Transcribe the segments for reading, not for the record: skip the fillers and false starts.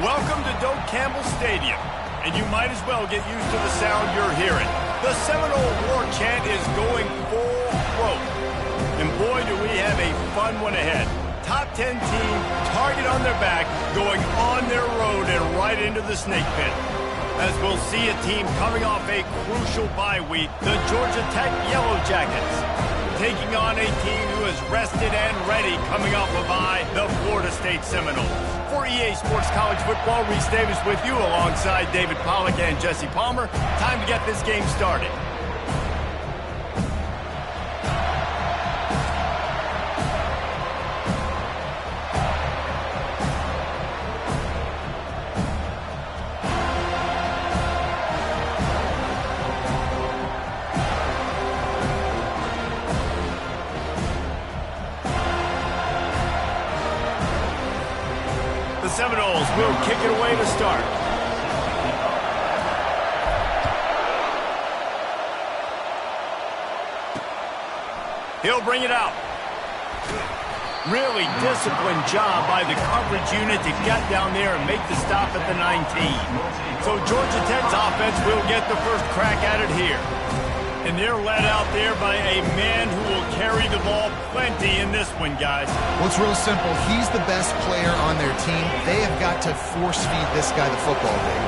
Welcome to Doak Campbell Stadium, and you might as well get used to the sound you're hearing. The Seminole war chant is going full throat, and boy, do we have a fun one ahead. Top 10 team, target on their back, going on their road and right into the snake pit. As we'll see a team coming off a crucial bye week, the Georgia Tech Yellow Jackets, taking on a team who is rested and ready coming off a bye, the Florida State Seminoles. For EA Sports College Football, Reese Davis with you alongside David Pollack and Jesse Palmer. Time to get this game started. Seminoles will kick it away to start. He'll bring it out. Really disciplined job by the coverage unit to get down there and make the stop at the 19. So Georgia Tech's offense will get the first crack at it here. And they're led out there by a man who will carry the ball plenty in this one, guys. Well, it's real simple. He's the best player on their team. They have got to force-feed this guy the football, Dave.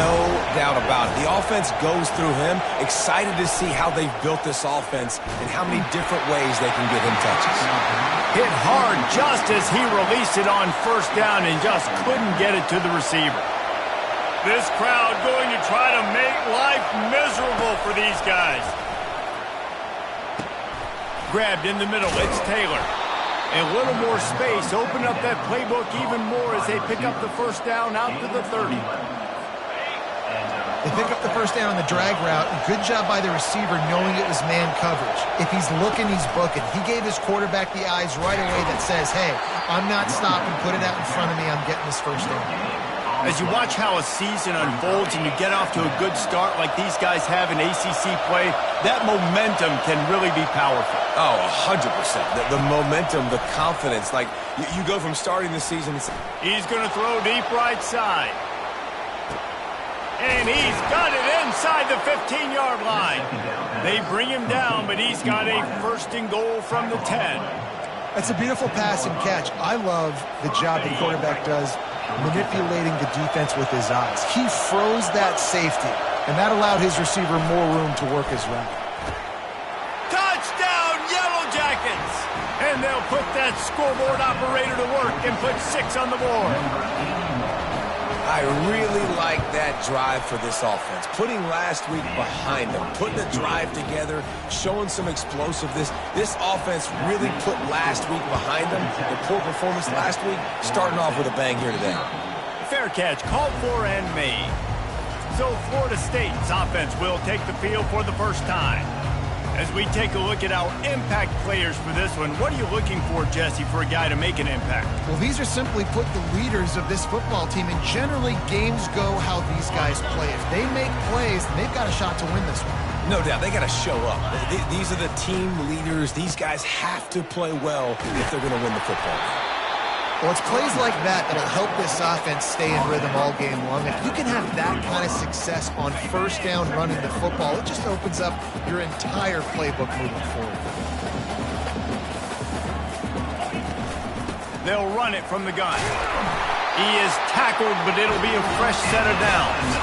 No doubt about it. The offense goes through him. Excited to see how they've built this offense and how many different ways they can give him touches. Hit hard just as he released it on first down and just couldn't get it to the receiver. This crowd going to try to make life miserable for these guys. Grabbed in the middle, it's Taylor. A little more space, open up that playbook even more as they pick up the first down out to the 30. They pick up the first down on the drag route. Good job by the receiver knowing it was man coverage. If he's looking, he's booking. He gave his quarterback the eyes right away that says, hey, I'm not stopping. Put it out in front of me. I'm getting this first down. As you watch how a season unfolds and you get off to a good start like these guys have in ACC play, that momentum can really be powerful. Oh, 100%. The momentum, the confidence. Like, you go from starting the season. He's going to throw deep right side. And he's got it inside the 15-yard line. They bring him down, but he's got a first and goal from the 10. That's a beautiful pass and catch. I love the job the quarterback does manipulating the defense with his eyes. He froze that safety, and that allowed his receiver more room to work his route. Touchdown, Yellow Jackets! And they'll put that scoreboard operator to work and put 6 on the board. I really like that drive for this offense. Putting last week behind them, putting the drive together, showing some explosiveness. This offense really put last week behind them. The poor performance last week, starting off with a bang here today. Fair catch, called for and made. So Florida State's offense will take the field for the first time. As we take a look at our impact players for this one, what are you looking for, Jesse, for a guy to make an impact? Well, these are simply put the leaders of this football team, and generally games go how these guys play. If they make plays, they've got a shot to win this one. No doubt, they got to show up. These are the team leaders. These guys have to play well if they're going to win the football game. Well, it's plays like that that'll help this offense stay in rhythm all game long. If you can have that kind of success on first down running the football, it just opens up your entire playbook moving forward. They'll run it from the gun. He is tackled, but it'll be a fresh set of downs.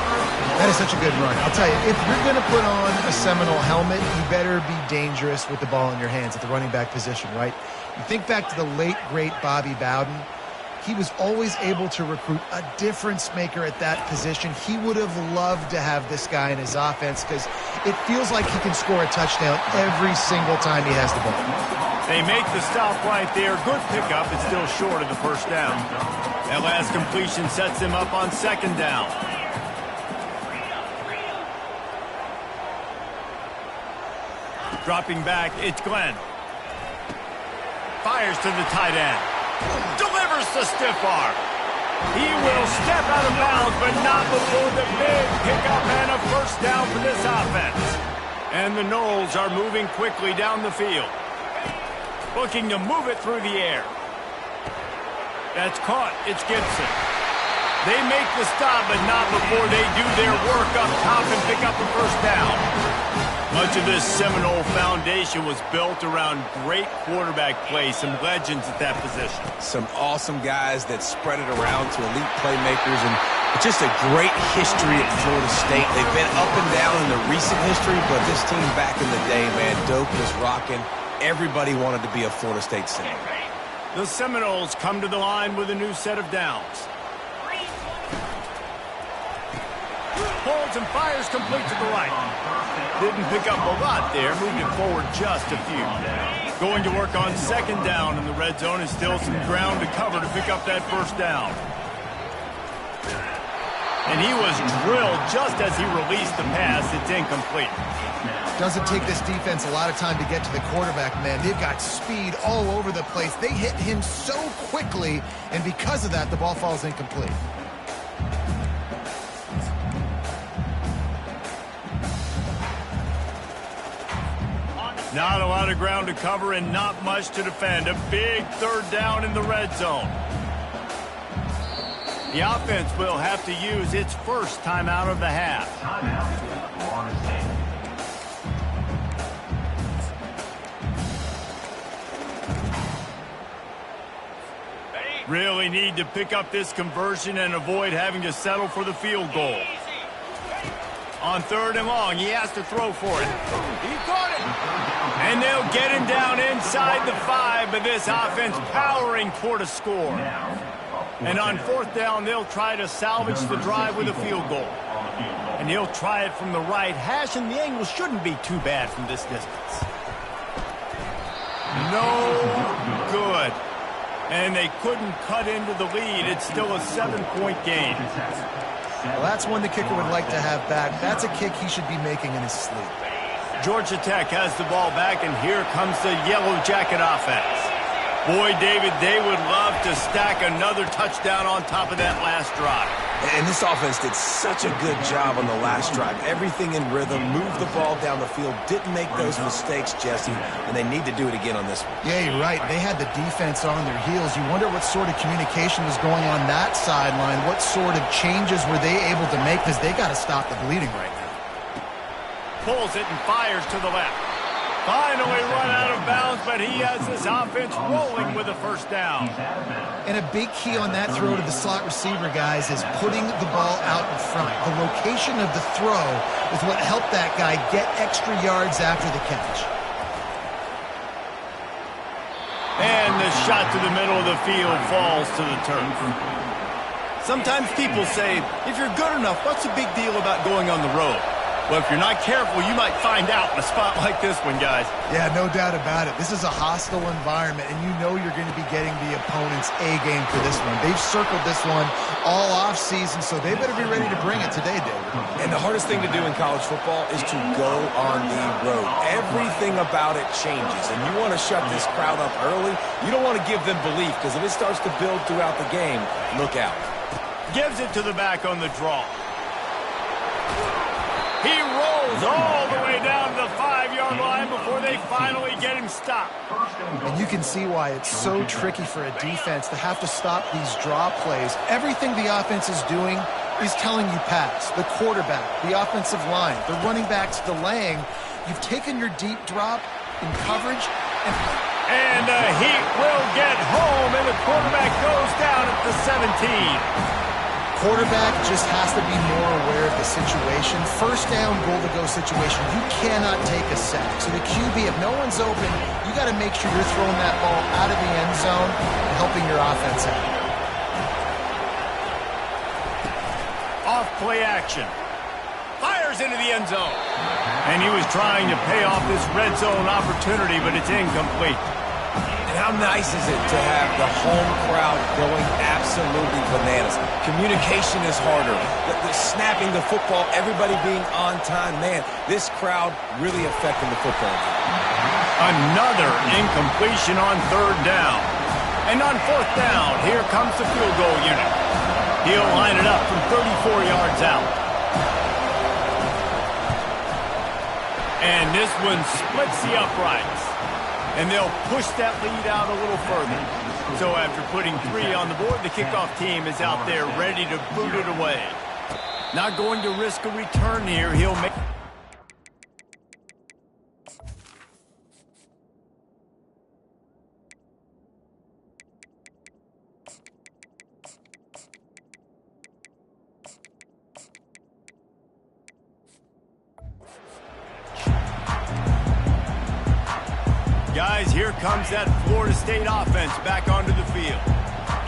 That is such a good run. I'll tell you, if you're going to put on a Seminole helmet, you better be dangerous with the ball in your hands at the running back position, right? You think back to the late, great Bobby Bowden. He was always able to recruit a difference maker at that position. He would have loved to have this guy in his offense because it feels like he can score a touchdown every single time he has the ball. They make the stop right there. Good pickup. It's still short of the first down. That last completion sets them up on second down. Dropping back, it's Glenn. Fires to the tight end. Delivers the stiff arm. He will step out of bounds, but not before the big pickup and a first down for this offense. And the Noles are moving quickly down the field. Looking to move it through the air. That's caught. It's Gibson. They make the stop, but not before they do their work up top and pick up the first down. Much of this Seminole foundation was built around great quarterback play, some legends at that position. Some awesome guys that spread it around to elite playmakers, and just a great history at Florida State. They've been up and down in the recent history, but this team back in the day, man, Doak was rocking. Everybody wanted to be a Florida State Seminole. The Seminoles come to the line with a new set of downs. Holds and fires complete to the right. Didn't pick up a lot there, moved it forward just a few. Going to work on second down in the red zone, and still some ground to cover to pick up that first down. And he was drilled just as he released the pass. It's incomplete. Doesn't take this defense a lot of time to get to the quarterback, man. They've got speed all over the place. They hit him so quickly, and because of that, the ball falls incomplete. Not a lot of ground to cover and not much to defend. A big third down in the red zone. The offense will have to use its first timeout of the half. Really need to pick up this conversion and avoid having to settle for the field goal. On third and long, he has to throw for it. He caught it! And they'll get him down inside the 5, but this offense powering toward a score. And on fourth down, they'll try to salvage the drive with a field goal. And he'll try it from the right hash, and the angle shouldn't be too bad from this distance. No good. And they couldn't cut into the lead. It's still a 7-point game. Well, that's one the kicker would like to have back. That's a kick he should be making in his sleep. Georgia Tech has the ball back, and here comes the Yellow Jacket offense. Boy, David, they would love to stack another touchdown on top of that last drive. And this offense did such a good job on the last drive. Everything in rhythm, moved the ball down the field, didn't make those mistakes, Jesse, and they need to do it again on this one. Yeah, you're right. They had the defense on their heels. You wonder what sort of communication was going on that sideline. What sort of changes were they able to make, because they got to stop the bleeding right now. Pulls it and fires to the left. Finally run out of bounds, but he has this offense rolling with a first down. And a big key on that throw to the slot receiver, guys, is putting the ball out in front. The location of the throw is what helped that guy get extra yards after the catch. And the shot to the middle of the field falls to the turf. Sometimes people say, if you're good enough, what's the big deal about going on the road? Well, if you're not careful, you might find out in a spot like this one, guys. Yeah, no doubt about it. This is a hostile environment, and you know you're going to be getting the opponent's A-game for this one. They've circled this one all offseason, so they better be ready to bring it today, David. And the hardest thing to do in college football is to go on the road. Everything about it changes, and you want to shut this crowd up early. You don't want to give them belief, because if it starts to build throughout the game, look out. Gives it to the back on the draw. He rolls all the way down to the 5-yard line before they finally get him stopped. And you can see why it's so tricky for a defense to have to stop these draw plays. Everything the offense is doing is telling you pass. The quarterback, the offensive line, the running backs delaying. You've taken your deep drop in coverage. And the Heat will get home, and the quarterback goes down at the 17. Quarterback just has to be more aware of the situation. First down, goal-to-go situation. You cannot take a sack. So the QB, if no one's open, you got to make sure you're throwing that ball out of the end zone and helping your offense out. Off play action. Fires into the end zone. And he was trying to pay off this red zone opportunity, but it's incomplete. And how nice is it to have the home crowd going absolutely bananas? Communication is harder. The snapping the football, everybody being on time. Man, this crowd really affecting the football game. Another incompletion on third down. And on fourth down, here comes the field goal unit. He'll line it up from 34 yards out. And this one splits the uprights. And they'll push that lead out a little further. So after putting 3 on the board, the kickoff team is out there ready to boot it away. Not going to risk a return here. He'll make... Guys, here comes that Florida State offense back onto the field.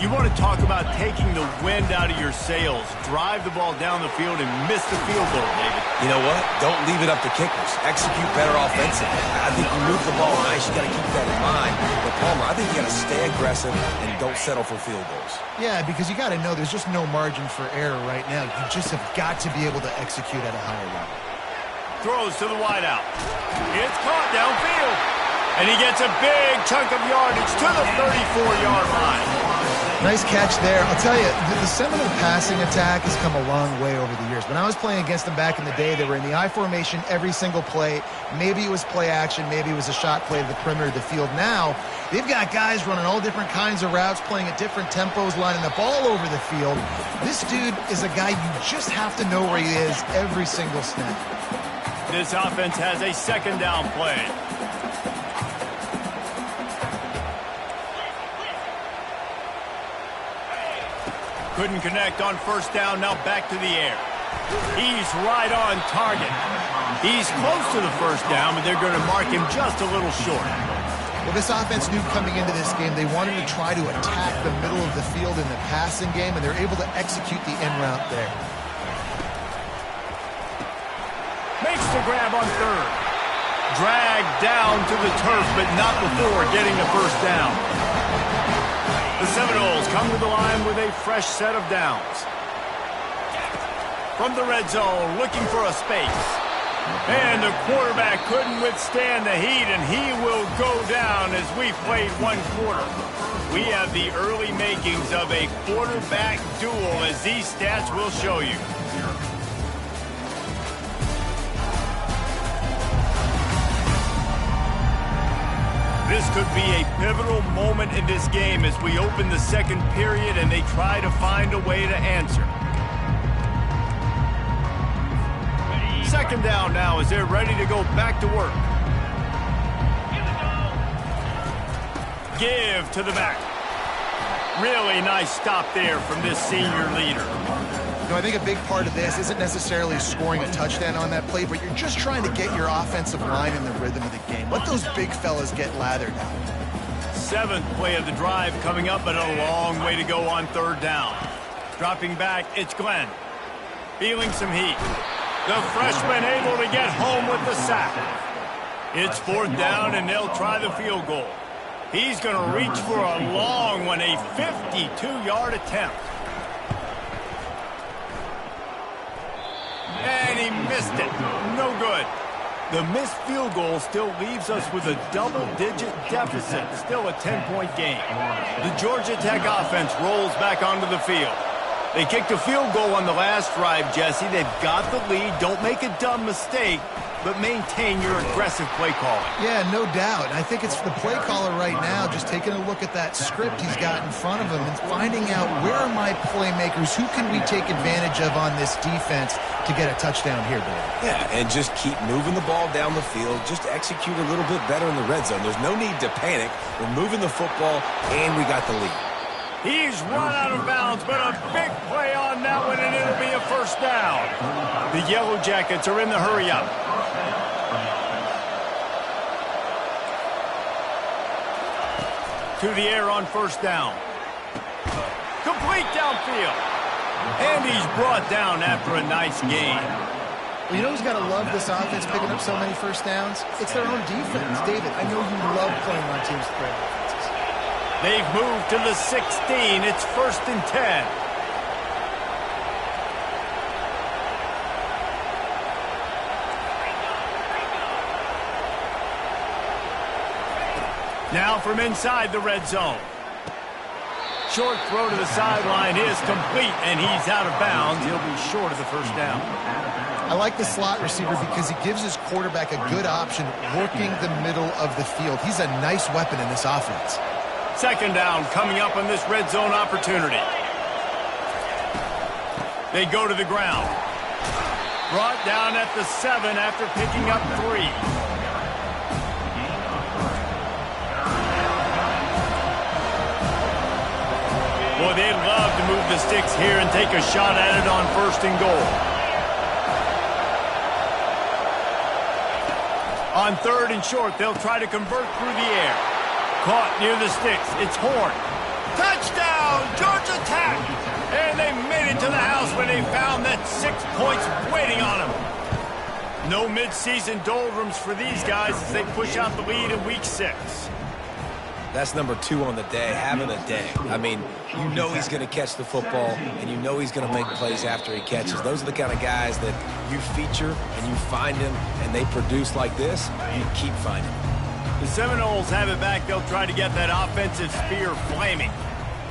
You want to talk about taking the wind out of your sails. Drive the ball down the field and miss the field goal, David. You know what? Don't leave it up to kickers. Execute better offensively. I think you move the ball nice. You got to keep that in mind. But, Palmer, I think you got to stay aggressive and don't settle for field goals. Yeah, because you got to know there's just no margin for error right now. You just have got to be able to execute at a higher level. Throws to the wideout. It's caught downfield. And he gets a big chunk of yardage to the 34-yard line. Nice catch there. I'll tell you, the Seminole passing attack has come a long way over the years. When I was playing against them back in the day, they were in the I formation every single play. Maybe it was play action. Maybe it was a shot play to the perimeter of the field. Now, they've got guys running all different kinds of routes, playing at different tempos, lining the ball over the field. This dude is a guy you just have to know where he is every single snap. This offense has a second down play. Couldn't connect on first down, now back to the air. He's right on target. He's close to the first down, but they're going to mark him just a little short. Well, this offense knew coming into this game they wanted to try to attack the middle of the field in the passing game, and they're able to execute the end route there. Makes the grab on third. Dragged down to the turf, but not before getting the first down. The Seminoles come to the line with a fresh set of downs. From the red zone, looking for a space. And the quarterback couldn't withstand the heat, and he will go down as we played one quarter. We have the early makings of a quarterback duel, as these stats will show you. This could be a pivotal moment in this game as we open the second period and they try to find a way to answer. Second down now as they're ready to go back to work. Give to the back. Really nice stop there from this senior leader. You know, I think a big part of this isn't necessarily scoring a touchdown on that play, but you're just trying to get your offensive line in the rhythm of the game. Let those big fellas get lathered out. Seventh play of the drive coming up, but a long way to go on third down. Dropping back, it's Glenn. Feeling some heat. The freshman able to get home with the sack. It's fourth down, and they'll try the field goal. He's going to reach for a long one, a 52-yard attempt. And he missed it. No good. The missed field goal still leaves us with a double-digit deficit. Still a 10-point game. The Georgia Tech offense rolls back onto the field. They kicked a field goal on the last drive, Jesse. They've got the lead. Don't make a dumb mistake, but maintain your aggressive play calling. Yeah, no doubt. I think it's the play caller right now just taking a look at that script he's got in front of him and finding out where are my playmakers, who can we take advantage of on this defense to get a touchdown here, Dave. Yeah, and just keep moving the ball down the field. Just execute a little bit better in the red zone. There's no need to panic. We're moving the football, and we got the lead. He's run out of bounds, but a big play on that one, and it'll be a first down. The Yellow Jackets are in the hurry-up. To the air on first down. Complete downfield. And he's brought down after a nice gain. Well, you know who's got to love this offense picking up so many first downs? It's their own defense. David, I know you love playing on teams with great offenses. They've moved to the 16. It's 1st and 10. Now from inside the red zone. Short throw to the sideline is complete, and he's out of bounds. He'll be short of the first down. I like the slot receiver because he gives his quarterback a good option working the middle of the field. He's a nice weapon in this offense. Second down coming up on this red zone opportunity. They go to the ground. Brought down at the 7 after picking up 3. Boy, they'd love to move the sticks here and take a shot at it on 1st and goal. On 3rd and short, they'll try to convert through the air. Caught near the sticks. It's Horn. Touchdown, Georgia Tech! And they made it to the house when they found that 6 points waiting on them. No midseason doldrums for these guys as they push out the lead in week 6. That's number 2 on the day, having a day. I mean, you know he's going to catch the football, and you know he's going to make plays after he catches. Those are the kind of guys that you feature, and you find him, and they produce like this, you keep finding them. The Seminoles have it back. They'll try to get that offensive spear flaming.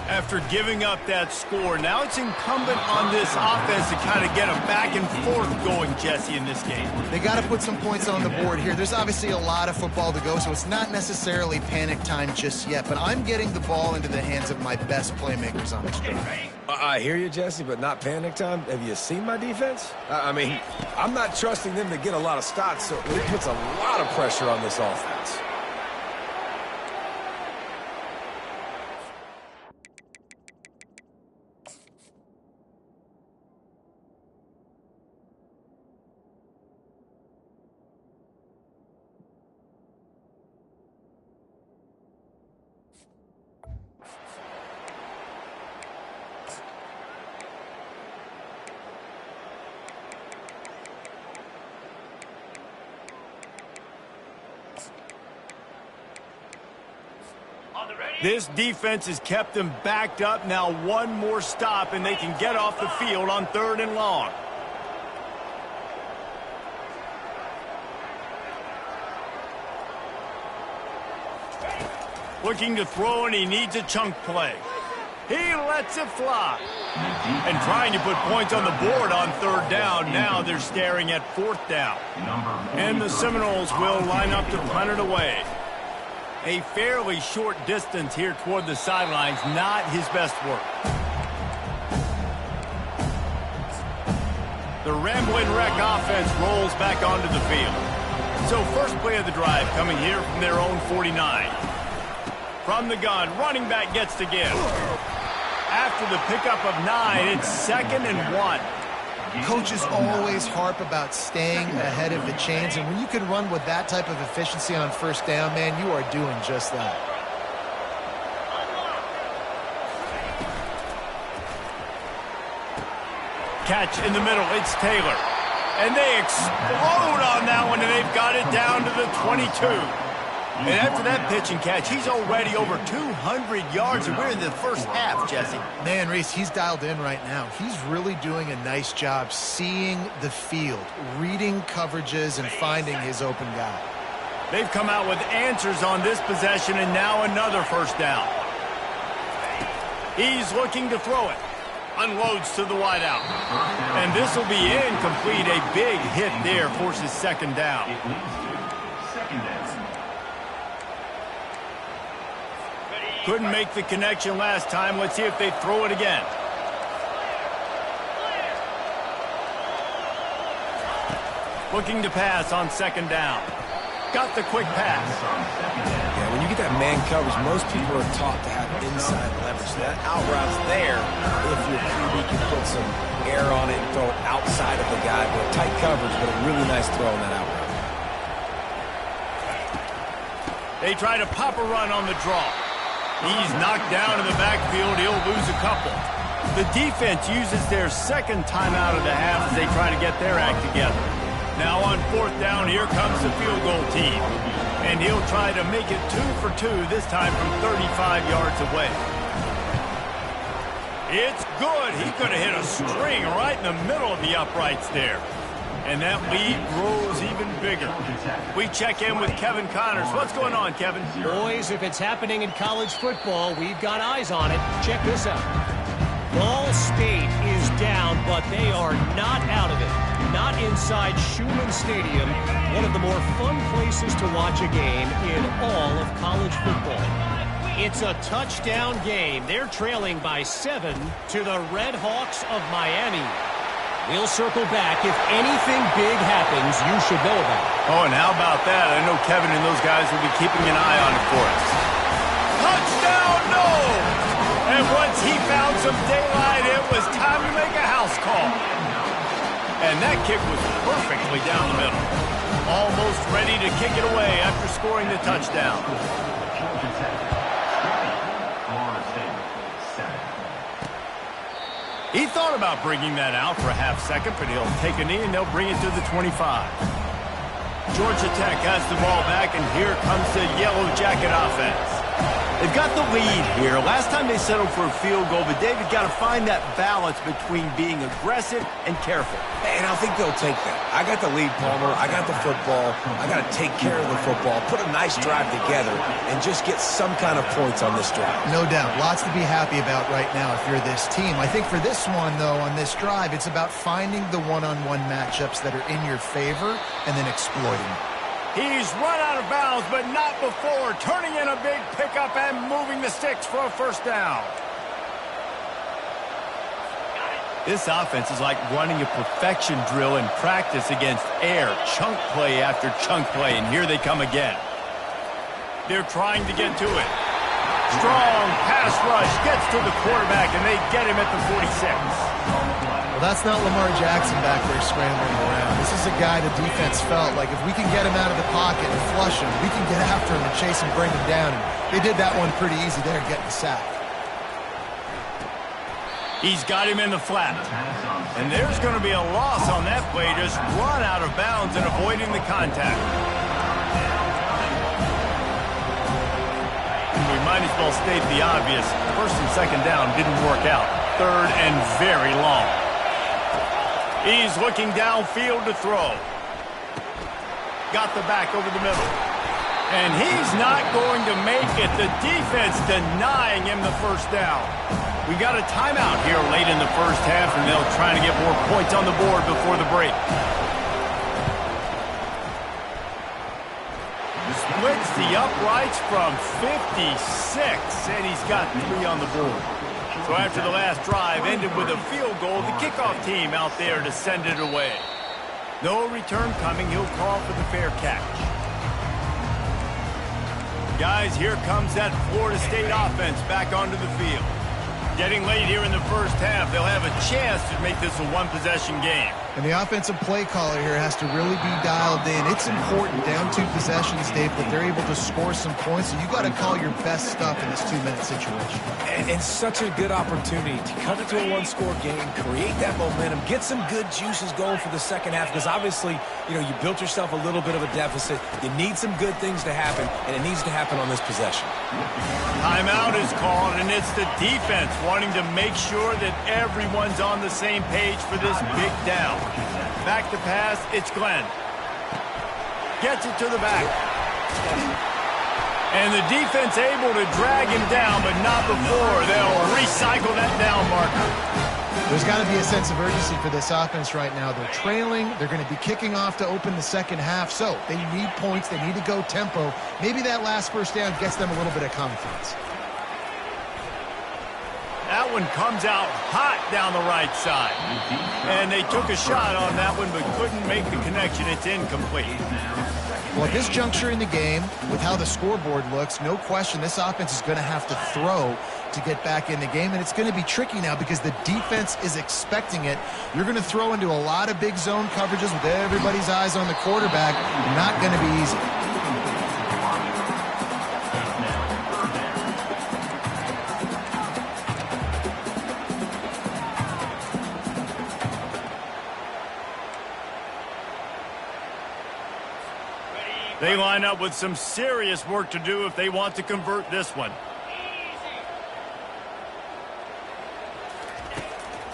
After giving up that score, now it's incumbent on this offense to kind of get a back and forth going, Jesse, in this game. They got to put some points on the board here. There's obviously a lot of football to go, so it's not necessarily panic time just yet, but I'm getting the ball into the hands of my best playmakers on this drive. I hear you, Jesse, but not panic time. Have you seen my defense? I mean, I'm not trusting them to get a lot of stops, so it puts a lot of pressure on this offense. This defense has kept them backed up. Now one more stop, and they can get off the field on 3rd and long. Looking to throw, and he needs a chunk play. He lets it fly. And trying to put points on the board on 3rd down. Now they're staring at 4th down. And the Seminoles will line up to punt it away. A fairly short distance here toward the sidelines, not his best work. The Ramblin' Wreck offense rolls back onto the field. So first play of the drive coming here from their own 49. From the gun, running back gets to give. After the pickup of 9, it's 2nd and 1. Coaches always harp about staying ahead of the chains, and when you can run with that type of efficiency on 1st down, man, you are doing just that. Catch in the middle, it's Taylor. And they explode on that one, and they've got it down to the 22. And after that pitch and catch, he's already over 200 yards, and we're in the first half, Jesse. Man, Reese, he's dialed in right now. He's really doing a nice job seeing the field, reading coverages, and finding his open guy. They've come out with answers on this possession, and now another 1st down. He's looking to throw it. Unloads to the wideout. And this will be incomplete. A big hit there forces 2nd down. Couldn't make the connection last time. Let's see if they throw it again. Looking to pass on 2nd down. Got the quick pass. Yeah, when you get that man coverage, most people are taught to have inside leverage. That out route's there if your QB can put some air on it and throw it outside of the guy. But tight coverage, but a really nice throw on that out route. They try to pop a run on the draw. He's knocked down in the backfield. He'll lose a couple. The defense uses their 2nd timeout of the half as they try to get their act together. Now on 4th down, here comes the field goal team. And he'll try to make it 2 for 2, this time from 35 yards away. It's good. He could have hit a string right in the middle of the uprights there. And that lead grows even bigger. We check in with Kevin Connors. What's going on, Kevin? Boys, if it's happening in college football, we've got eyes on it. Check this out. Ball State is down, but they are not out of it. Not inside Schumann Stadium, one of the more fun places to watch a game in all of college football. It's a touchdown game. They're trailing by 7 to the Red Hawks of Miami. We'll circle back. If anything big happens, you should know about it. Oh, and how about that? I know Kevin and those guys will be keeping an eye on it for us. Touchdown, no! And once he found some daylight, it was time to make a house call. And that kick was perfectly down the middle. Almost ready to kick it away after scoring the touchdown. He thought about bringing that out for a half second, but he'll take a knee and they'll bring it to the 25. Georgia Tech has the ball back, and here comes the Yellow Jacket offense. They've got the lead here. Last time they settled for a field goal, but David got to find that balance between being aggressive and careful. And I think they'll take that. I got the lead, Palmer. I got the football. I got to take care of the football, put a nice drive together, and just get some kind of points on this drive. No doubt. Lots to be happy about right now if you're this team. I think for this one, though, on this drive, it's about finding the one-on-one matchups that are in your favor and then exploiting them. He's run out of bounds, but not before turning in a big pickup and moving the sticks for a first down. This offense is like running a perfection drill in practice against air, chunk play after chunk play, and here they come again. They're trying to get to it. Strong pass rush gets to the quarterback, and they get him at the 46. Well, that's not Lamar Jackson back there scrambling around. This is a guy the defense felt like if we can get him out of the pocket and flush him, we can get after him and chase him, bring him down. And they did that one pretty easy there, getting the sack. He's got him in the flat. And there's going to be a loss on that play, just run out of bounds and avoiding the contact. And we might as well state the obvious. First and second down didn't work out. Third and very long. He's looking downfield to throw. Got the back over the middle. And he's not going to make it. The defense denying him the first down. We got a timeout here late in the first half, and they'll try to get more points on the board before the break. Splits the uprights from 56, and he's got 3 on the board. So after the last drive ended with a field goal, the kickoff team out there to send it away. No return coming. He'll call for the fair catch. Guys, here comes that Florida State offense back onto the field. Getting late here in the first half, they'll have a chance to make this a one-possession game. And the offensive play caller here has to really be dialed in. It's important, down 2 possessions, Dave, that they're able to score some points. So you got to call your best stuff in this 2-minute situation. And such a good opportunity to cut it to a 1-score game, create that momentum, get some good juices going for the second half. Because obviously, you built yourself a little bit of a deficit. You need some good things to happen, and it needs to happen on this possession. Timeout is called, and it's the defense wanting to make sure that everyone's on the same page for this big down. Back to pass, it's Glenn. Gets it to the back. And the defense able to drag him down, but not before. They'll recycle that down marker. There's got to be a sense of urgency for this offense right now. They're trailing. They're going to be kicking off to open the second half. So they need points. They need to go tempo. Maybe that last first down gets them a little bit of confidence. That one comes out hot down the right side. And they took a shot on that one, but couldn't make the connection. It's incomplete. Well, at this juncture in the game, with how the scoreboard looks, no question this offense is going to have to throw to get back in the game. And it's going to be tricky now because the defense is expecting it. You're going to throw into a lot of big zone coverages with everybody's eyes on the quarterback. Not going to be easy. They line up with some serious work to do if they want to convert this one.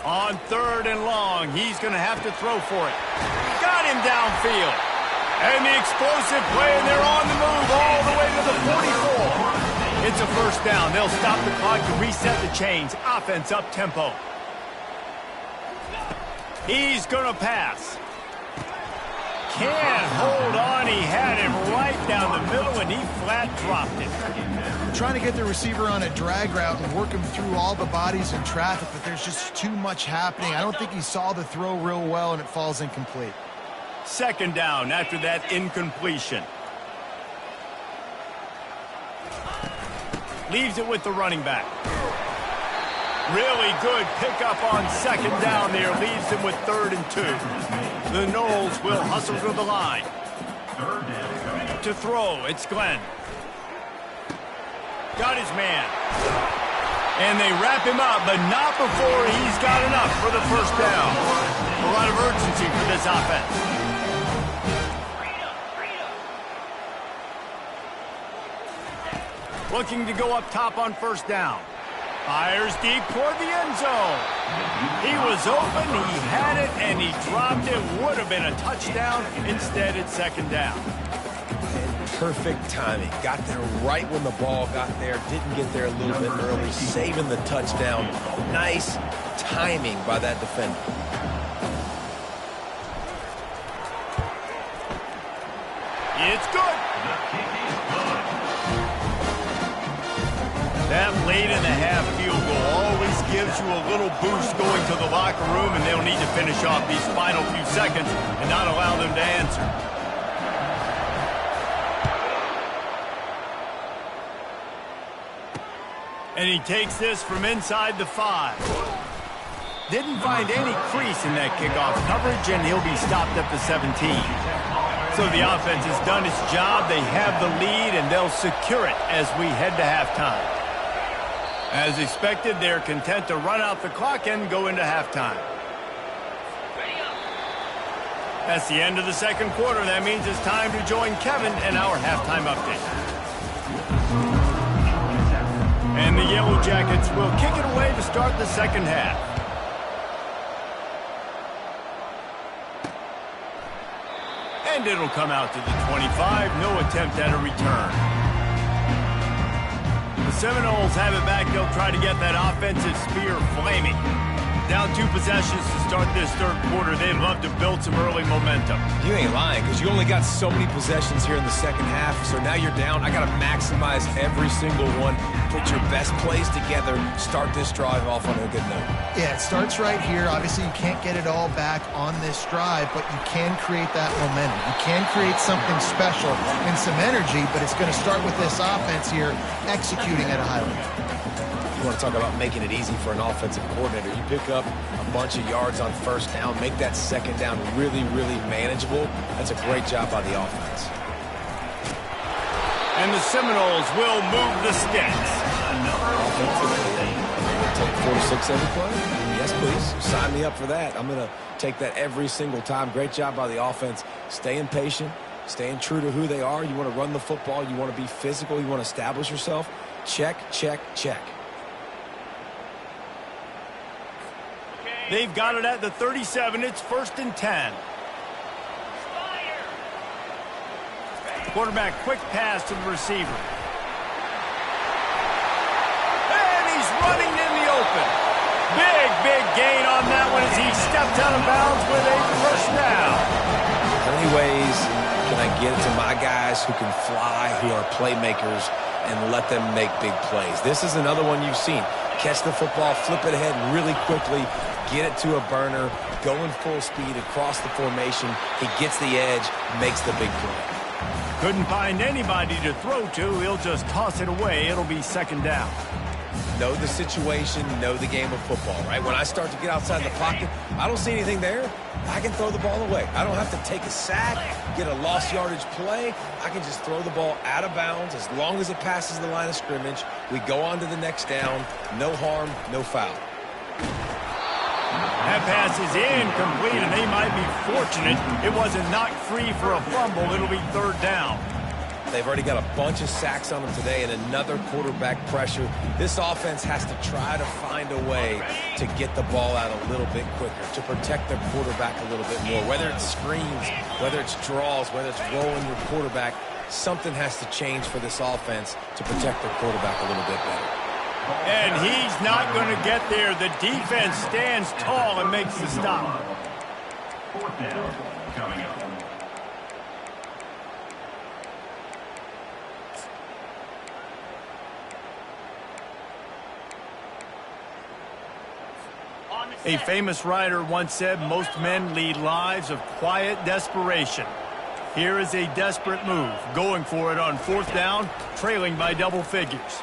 On 3rd and long, he's going to have to throw for it. Got him downfield. And the explosive play, and they're on the move all the way to the 44. It's a first down. They'll stop the clock to reset the chains. Offense up tempo. He's going to pass. Can't hold on. He had him right down the middle, and he flat dropped it. trying to get the receiver on a drag route and work him through all the bodies in traffic, but there's just too much happening. I don't think he saw the throw real well, and it falls incomplete. Second down after that incompletion. Leaves it with the running back. Really good pickup on second down there. Leaves him with 3rd and 2. The Noles will hustle to the line. To throw, it's Glenn. Got his man. And they wrap him up, but not before he's got enough for the first down. A lot of urgency for this offense. Looking to go up top on first down. Fires deep toward the end zone. He was open, he had it, and he dropped it. Would have been a touchdown. Instead, it's second down. Perfect timing. Got there right when the ball got there. Didn't get there a little bit early. Saving the touchdown. Nice timing by that defender. It's good. That late in the half field goal always gives you a little boost going to the locker room, and they'll need to finish off these final few seconds and not allow them to answer. And he takes this from inside the 5. Didn't find any crease in that kickoff coverage, and he'll be stopped at the 17. So the offense has done its job. They have the lead, and they'll secure it as we head to halftime. As expected, they're content to run out the clock and go into halftime. That's the end of the second quarter. That means it's time to join Kevin and our halftime update. And the Yellow Jackets will kick it away to start the second half. And it'll come out to the 25. No attempt at a return. The Seminoles have it back. They'll try to get that offensive spear flaming. Down 2 possessions to start this third quarter. They'd love to build some early momentum. You ain't lying, because you only got so many possessions here in the second half, so now you're down. I got to maximize every single one. Put your best plays together. Start this drive off on a good note. Yeah, it starts right here. Obviously, you can't get it all back on this drive, but you can create that momentum. You can create something special and some energy, but it's going to start with this offense here executing at a high level. You want to talk about making it easy for an offensive coordinator. You pick up a bunch of yards on first down, make that second down really, really manageable. That's a great job by the offense. And the Seminoles will move the sticks. Take 4 to 6 every play? Yes, please. Sign me up for that. I'm going to take that every single time. Great job by the offense. Staying patient, staying true to who they are. You want to run the football. You want to be physical. You want to establish yourself. Check, check, check. They've got it at the 37. It's 1st and 10. Quarterback, quick pass to the receiver. And he's running in the open. Big gain on that one as he stepped out of bounds with a first down. How many ways can I get to my guys who can fly, who are playmakers, and let them make big plays? This is another one you've seen. Catch the football, flip it ahead really quickly, get it to a burner, going full speed across the formation. He gets the edge, makes the big play. Couldn't find anybody to throw to. He'll just toss it away. It'll be second down. Know the situation, know the game of football, right? When I start to get outside the pocket, I don't see anything there. I can throw the ball away. I don't have to take a sack, get a lost yardage play. I can just throw the ball out of bounds as long as it passes the line of scrimmage. We go on to the next down. No harm, no foul. That pass is incomplete, and they might be fortunate it wasn't knocked free for a fumble. It'll be third down. They've already got a bunch of sacks on them today and another quarterback pressure. This offense has to try to find a way to get the ball out a little bit quicker, to protect their quarterback a little bit more. Whether it's screens, whether it's draws, whether it's rolling your quarterback, something has to change for this offense to protect their quarterback a little bit better. And he's not going to get there. The defense stands tall and makes the stop. Fourth down coming up. A famous writer once said most men lead lives of quiet desperation. Here is a desperate move, going for it on 4th down, trailing by double figures.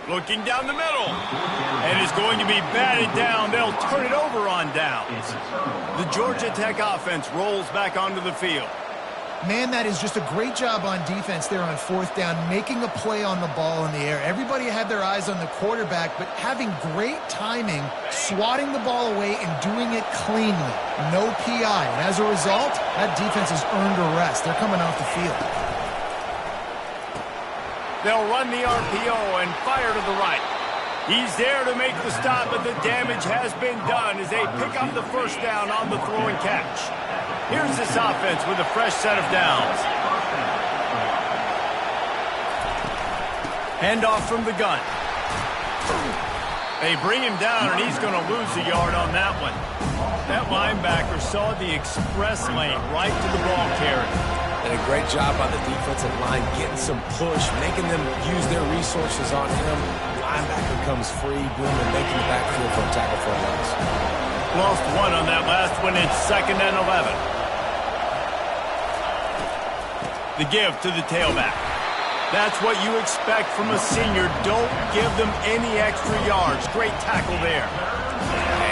Looking down the middle, and is going to be batted down. They'll turn it over on downs. The Georgia Tech offense rolls back onto the field. Man, that is just a great job on defense there on 4th down, making a play on the ball in the air. Everybody had their eyes on the quarterback, but having great timing, swatting the ball away and doing it cleanly. No PI. And as a result, that defense has earned a rest. They're coming off the field. They'll run the RPO and fire to the right. He's there to make the stop, but the damage has been done as they pick up the 1st down on the throw and catch. Here's this offense with a fresh set of downs. Handoff from the gun. They bring him down, and he's going to lose a yard on that one. That linebacker saw the express lane right to the ball carrier. And a great job by the defensive line getting some push, making them use their resources on him. Linebacker comes free, boom, and making the backfield for a tackle for a loss. Lost one on that last one. It's 2nd and 11. The give to the tailback. That's what you expect from a senior. Don't give them any extra yards. Great tackle there.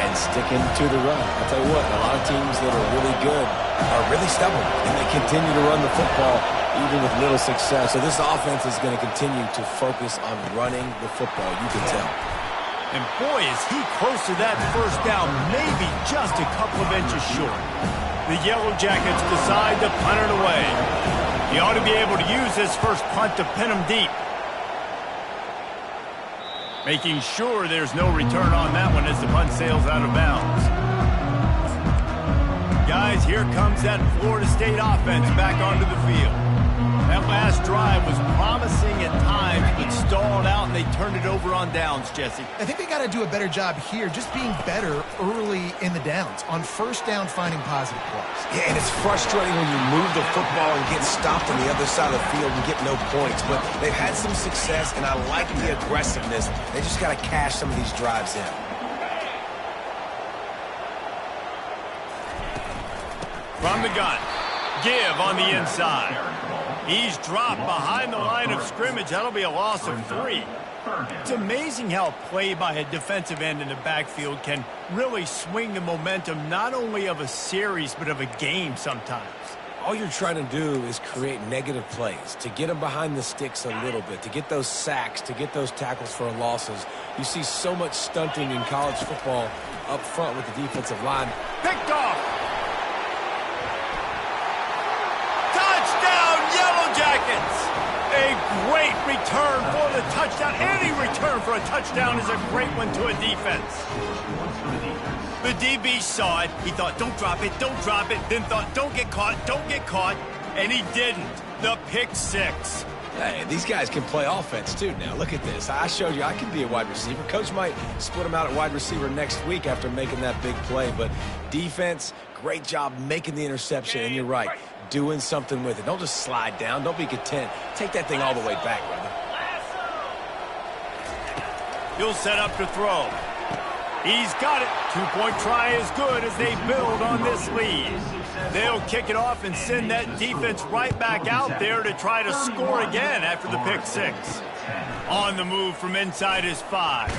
And sticking to the run. I'll tell you what, a lot of teams that are really good are really stubborn, and they continue to run the football even with little success. So this offense is going to continue to focus on running the football, you can tell. And boy, is he close to that 1st down, maybe just a couple of inches short. The Yellow Jackets decide to punt it away. He ought to be able to use this first punt to pin him deep. Making sure there's no return on that one as the punt sails out of bounds. Guys, here comes that Florida State offense back onto the field. That last drive was promising at times, but stalled out, and they turned it over on downs, Jesse. I think they got to do a better job here, just being better early in the downs. On 1st down, finding positive plays. Yeah, and it's frustrating when you move the football and get stopped on the other side of the field and get no points. But they've had some success, and I like the aggressiveness. They just got to cash some of these drives in. From the gun. Give on the inside. He's dropped behind the line of scrimmage. That'll be a loss of 3. It's amazing how play by a defensive end in the backfield can really swing the momentum not only of a series but of a game sometimes. All you're trying to do is create negative plays, to get them behind the sticks a little bit, to get those sacks, to get those tackles for losses. You see so much stunting in college football up front with the defensive line. Picked off. Touchdown, Yellow Jackets. A great return for the touchdown. Any return for a touchdown is a great one to a defense. The DB saw it. He thought, don't drop it, then thought, don't get caught, and he didn't. The pick 6. Hey, these guys can play offense too now. Look at this. I showed you I can be a wide receiver. Coach might split them out at wide receiver next week after making that big play, but defense, great job making the interception, and you're right, doing something with it. Don't just slide down. Don't be content. Take that thing all the way back, brother. He'll set up to throw. He's got it. 2-point try is good as they build on this lead. They'll kick it off and send that defense right back out there to try to score again after the pick 6. On the move from inside his 5.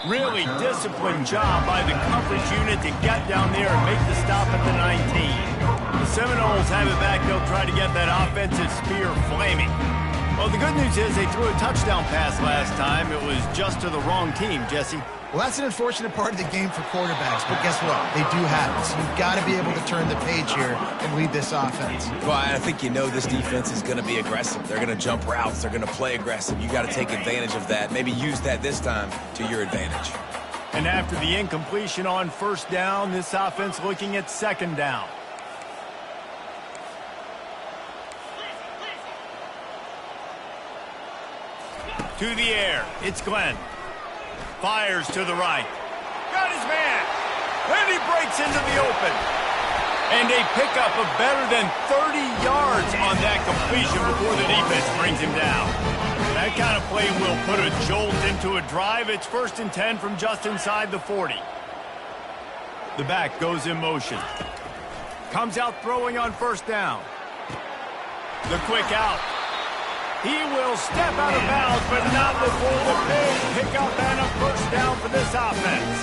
Really disciplined job by the coverage unit to get down there and make the stop at the 19. The Seminoles have it back. They'll try to get that offensive spear flaming. Well, the good news is they threw a touchdown pass last time. It was just to the wrong team, Jesse. Well, that's an unfortunate part of the game for quarterbacks, but guess what? They do have it. So you've got to be able to turn the page here and lead this offense. Well, I think you know this defense is going to be aggressive. They're going to jump routes. They're going to play aggressive. You got to take advantage of that. Maybe use that this time to your advantage. And after the incompletion on 1st down, this offense looking at 2nd down. To the air. It's Glenn. Fires to the right. Got his man. And he breaks into the open. And a pickup of better than 30 yards on that completion before the defense brings him down. That kind of play will put a jolt into a drive. It's 1st and 10 from just inside the 40. The back goes in motion. Comes out throwing on first down. The quick out. He will step out of bounds, but not before the big pickup and a first down for this offense.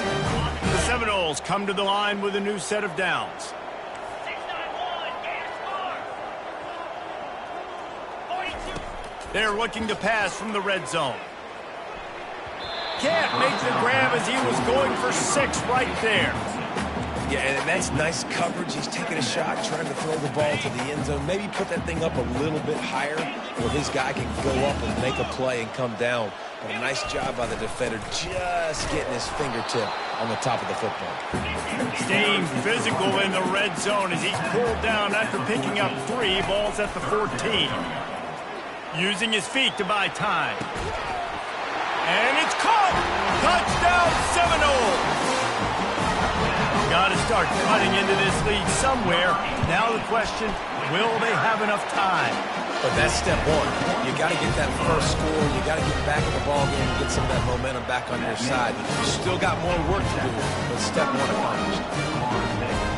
The Seminoles come to the line with a new set of downs. They're looking to pass from the red zone. Can't make the grab as he was going for 6 right there. Yeah, and that's nice coverage. He's taking a shot, trying to throw the ball to the end zone. Maybe put that thing up a little bit higher where his guy can go up and make a play and come down. But a nice job by the defender just getting his fingertip on the top of the football. Staying physical in the red zone as he's pulled down after picking up 3 balls at the 14. Using his feet to buy time. And it's caught! Touchdown Seminoles! Got to start cutting into this lead somewhere. Now the question, will they have enough time? But that's step 1. You got to get that first score. You got to get back in the ball game and get some of that momentum back on your side. You still got more work to do, but step 1 accomplished.